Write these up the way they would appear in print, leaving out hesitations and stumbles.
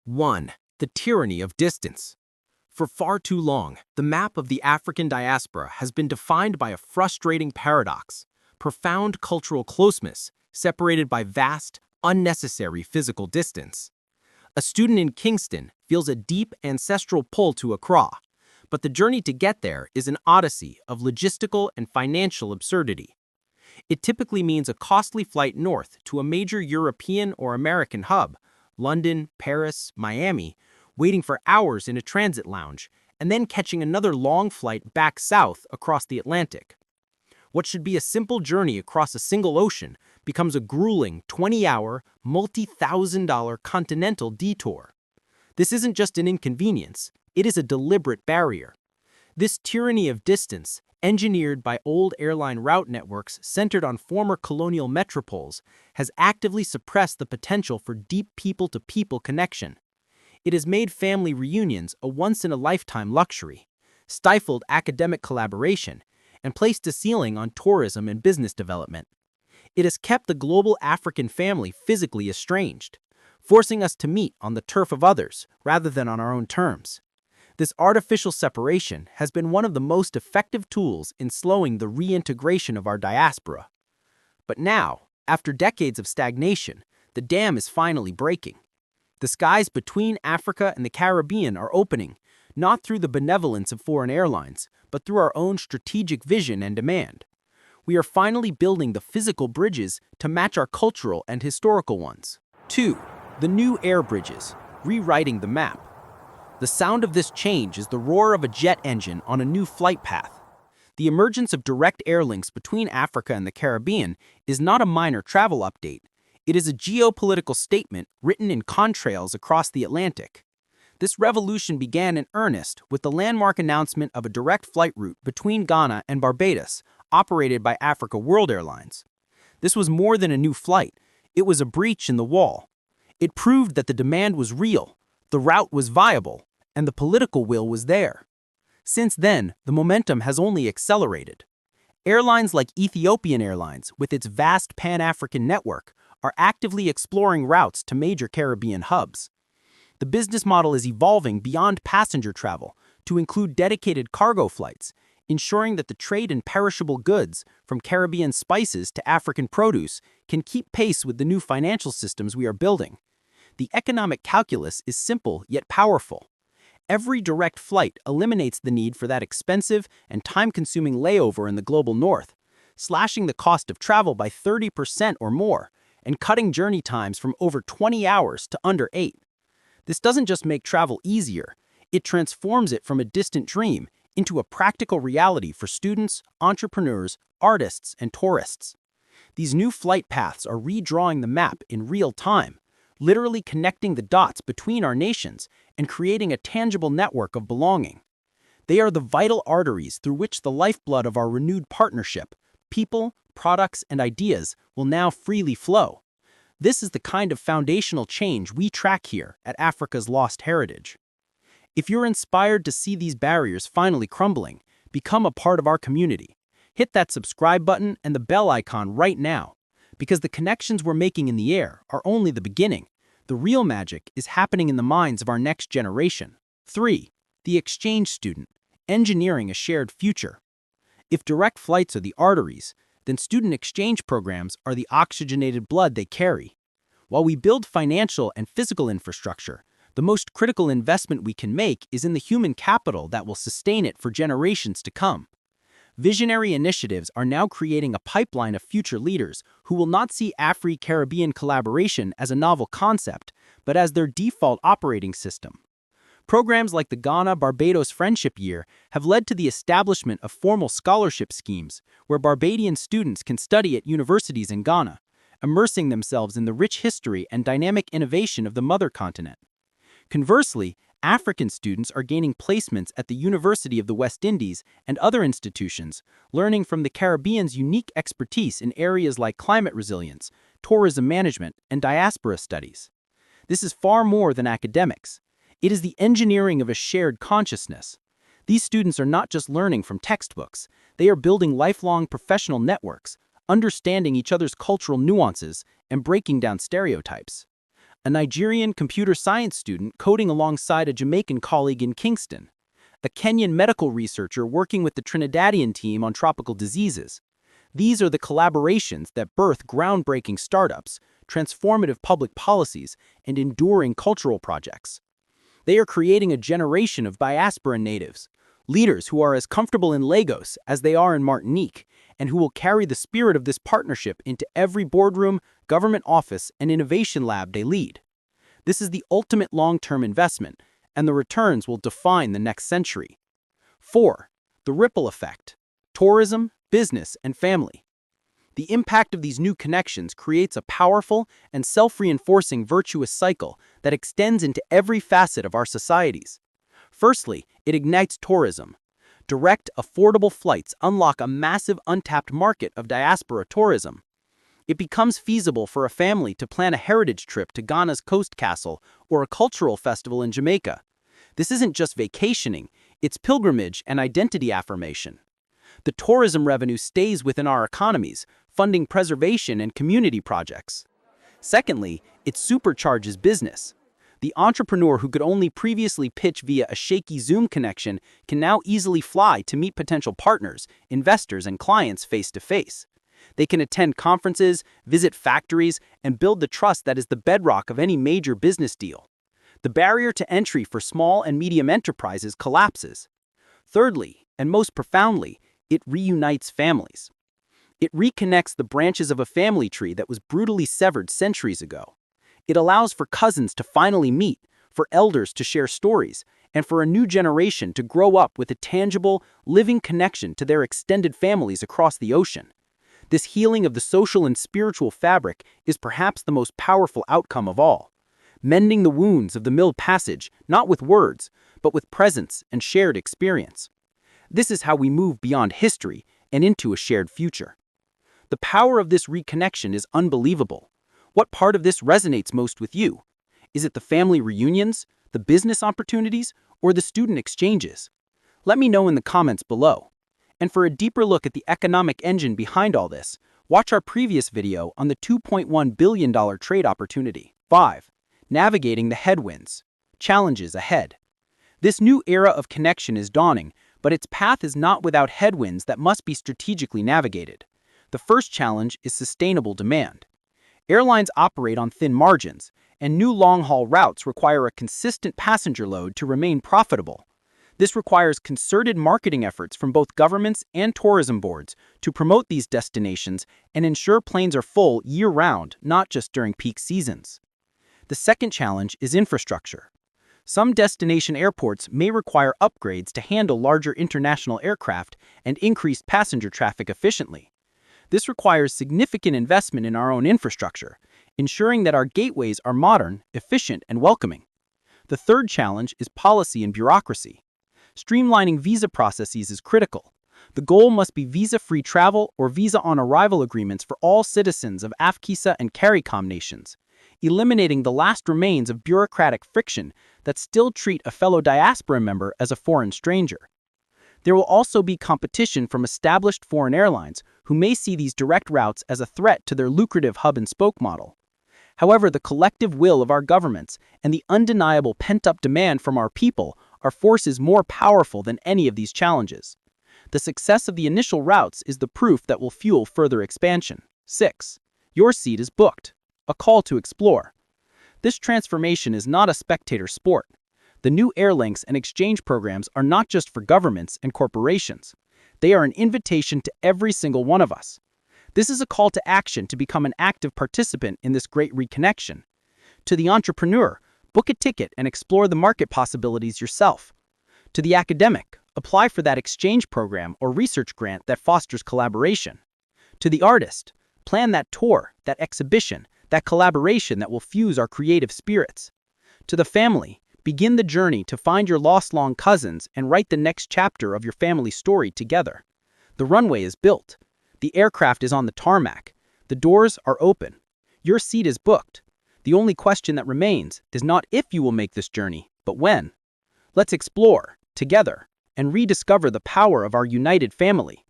1. The tyranny of distance. For far too long, the map of the African diaspora has been defined by a frustrating paradox: profound cultural closeness separated by vast, unnecessary physical distance. A student in Kingston feels a deep ancestral pull to Accra, but the journey to get there is an odyssey of logistical and financial absurdity. It typically means a costly flight north to a major European or American hub, London, Paris, Miami, waiting for hours in a transit lounge, and then catching another long flight back south across the Atlantic. What should be a simple journey across a single ocean becomes a grueling 20-hour, multi-thousand-dollar continental detour. This isn't just an inconvenience, it is a deliberate barrier. This tyranny of distance, engineered by old airline route networks centered on former colonial metropoles, has actively suppressed the potential for deep people-to-people connection. It has made family reunions a once-in-a-lifetime luxury, stifled academic collaboration, and placed a ceiling on tourism and business development. It has kept the global African family physically estranged, forcing us to meet on the turf of others rather than on our own terms. This artificial separation has been one of the most effective tools in slowing the reintegration of our diaspora. But now, after decades of stagnation, the dam is finally breaking. The skies between Africa and the Caribbean are opening, not through the benevolence of foreign airlines, but through our own strategic vision and demand. We are finally building the physical bridges to match our cultural and historical ones. 2. The new air bridges, rewriting the map. The sound of this change is the roar of a jet engine on a new flight path. The emergence of direct air links between Africa and the Caribbean is not a minor travel update. It is a geopolitical statement written in contrails across the Atlantic. This revolution began in earnest with the landmark announcement of a direct flight route between Ghana and Barbados, operated by Africa World Airlines. This was more than a new flight. It was a breach in the wall. It proved that the demand was real, the route was viable, and the political will was there. Since then, the momentum has only accelerated. Airlines like Ethiopian Airlines, with its vast Pan-African network, are actively exploring routes to major Caribbean hubs. The business model is evolving beyond passenger travel to include dedicated cargo flights, ensuring that the trade in perishable goods, from Caribbean spices to African produce, can keep pace with the new financial systems we are building. The economic calculus is simple yet powerful. Every direct flight eliminates the need for that expensive and time-consuming layover in the global north, slashing the cost of travel by 30% or more, and cutting journey times from over 20 hours to under 8. This doesn't just make travel easier, it transforms it from a distant dream into a practical reality for students, entrepreneurs, artists, and tourists. These new flight paths are redrawing the map in real time, literally connecting the dots between our nations and creating a tangible network of belonging. They are the vital arteries through which the lifeblood of our renewed partnership, people, products, and ideas, will now freely flow. This is the kind of foundational change we track here at Africa's Lost Heritage. If you're inspired to see these barriers finally crumbling, become a part of our community. Hit that subscribe button and the bell icon right now, because the connections we're making in the air are only the beginning. The real magic is happening in the minds of our next generation. 3. The exchange student, engineering a shared future. If direct flights are the arteries, then student exchange programs are the oxygenated blood they carry. While we build financial and physical infrastructure, the most critical investment we can make is in the human capital that will sustain it for generations to come. Visionary initiatives are now creating a pipeline of future leaders who will not see Afro-Caribbean collaboration as a novel concept, but as their default operating system. Programs like the Ghana-Barbados Friendship Year have led to the establishment of formal scholarship schemes where Barbadian students can study at universities in Ghana, immersing themselves in the rich history and dynamic innovation of the mother continent. Conversely, African students are gaining placements at the University of the West Indies and other institutions, learning from the Caribbean's unique expertise in areas like climate resilience, tourism management, and diaspora studies. This is far more than academics. It is the engineering of a shared consciousness. These students are not just learning from textbooks, they are building lifelong professional networks, understanding each other's cultural nuances, and breaking down stereotypes. a Nigerian computer science student coding alongside a Jamaican colleague in Kingston, a Kenyan medical researcher working with the Trinidadian team on tropical diseases. These are the collaborations that birth groundbreaking startups, transformative public policies, and enduring cultural projects. They are creating a generation of diaspora natives, leaders who are as comfortable in Lagos as they are in Martinique, and who will carry the spirit of this partnership into every boardroom, government office, and innovation lab they lead. This is the ultimate long-term investment, and the returns will define the next century. 4. The ripple effect: tourism, business, and family. The impact of these new connections creates a powerful and self-reinforcing virtuous cycle that extends into every facet of our societies. Firstly, it ignites tourism. Direct, affordable flights unlock a massive untapped market of diaspora tourism. It becomes feasible for a family to plan a heritage trip to Ghana's Coast Castle or a cultural festival in Jamaica. This isn't just vacationing, it's pilgrimage and identity affirmation. The tourism revenue stays within our economies, funding preservation and community projects. Secondly, it supercharges business. The entrepreneur who could only previously pitch via a shaky Zoom connection can now easily fly to meet potential partners, investors, and clients face to face. They can attend conferences, visit factories, and build the trust that is the bedrock of any major business deal. The barrier to entry for small and medium enterprises collapses. Thirdly, and most profoundly, it reunites families. It reconnects the branches of a family tree that was brutally severed centuries ago. It allows for cousins to finally meet, for elders to share stories, and for a new generation to grow up with a tangible, living connection to their extended families across the ocean. This healing of the social and spiritual fabric is perhaps the most powerful outcome of all, mending the wounds of the Middle Passage, not with words, but with presence and shared experience. This is how we move beyond history and into a shared future. The power of this reconnection is unbelievable. What part of this resonates most with you? Is it the family reunions, the business opportunities, or the student exchanges? Let me know in the comments below. And for a deeper look at the economic engine behind all this, watch our previous video on the $2.1 billion trade opportunity. 5. Navigating the headwinds. Challenges ahead. This new era of connection is dawning, but its path is not without headwinds that must be strategically navigated. The first challenge is sustainable demand. Airlines operate on thin margins, and new long-haul routes require a consistent passenger load to remain profitable. This requires concerted marketing efforts from both governments and tourism boards to promote these destinations and ensure planes are full year-round, not just during peak seasons. The second challenge is infrastructure. Some destination airports may require upgrades to handle larger international aircraft and increase passenger traffic efficiently. This requires significant investment in our own infrastructure, ensuring that our gateways are modern, efficient, and welcoming. The third challenge is policy and bureaucracy. Streamlining visa processes is critical. The goal must be visa-free travel or visa-on-arrival agreements for all citizens of AFCISA and CARICOM nations, eliminating the last remains of bureaucratic friction that still treat a fellow diaspora member as a foreign stranger. There will also be competition from established foreign airlines who may see these direct routes as a threat to their lucrative hub-and-spoke model. However, the collective will of our governments and the undeniable pent-up demand from our people are forces more powerful than any of these challenges. The success of the initial routes is the proof that will fuel further expansion. 6. Your seat is booked. A call to explore. This transformation is not a spectator sport. The new Airlinks and exchange programs are not just for governments and corporations. They are an invitation to every single one of us. This is a call to action to become an active participant in this great reconnection. To the entrepreneur, book a ticket and explore the market possibilities yourself. To the academic, apply for that exchange program or research grant that fosters collaboration. To the artist, plan that tour, that exhibition, that collaboration that will fuse our creative spirits. To the family, begin the journey to find your lost-long cousins and write the next chapter of your family story together. The runway is built. The aircraft is on the tarmac. The doors are open. Your seat is booked. The only question that remains is not if you will make this journey, but when. Let's explore, together, and rediscover the power of our united family.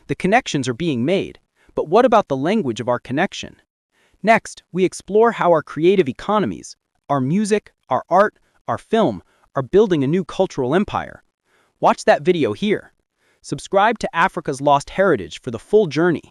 The connections are being made, but what about the language of our connection? Next, we explore how our creative economies, our music, our art, our film, are building a new cultural empire. Watch that video here. Subscribe to Africa's Lost Heritage for the full journey.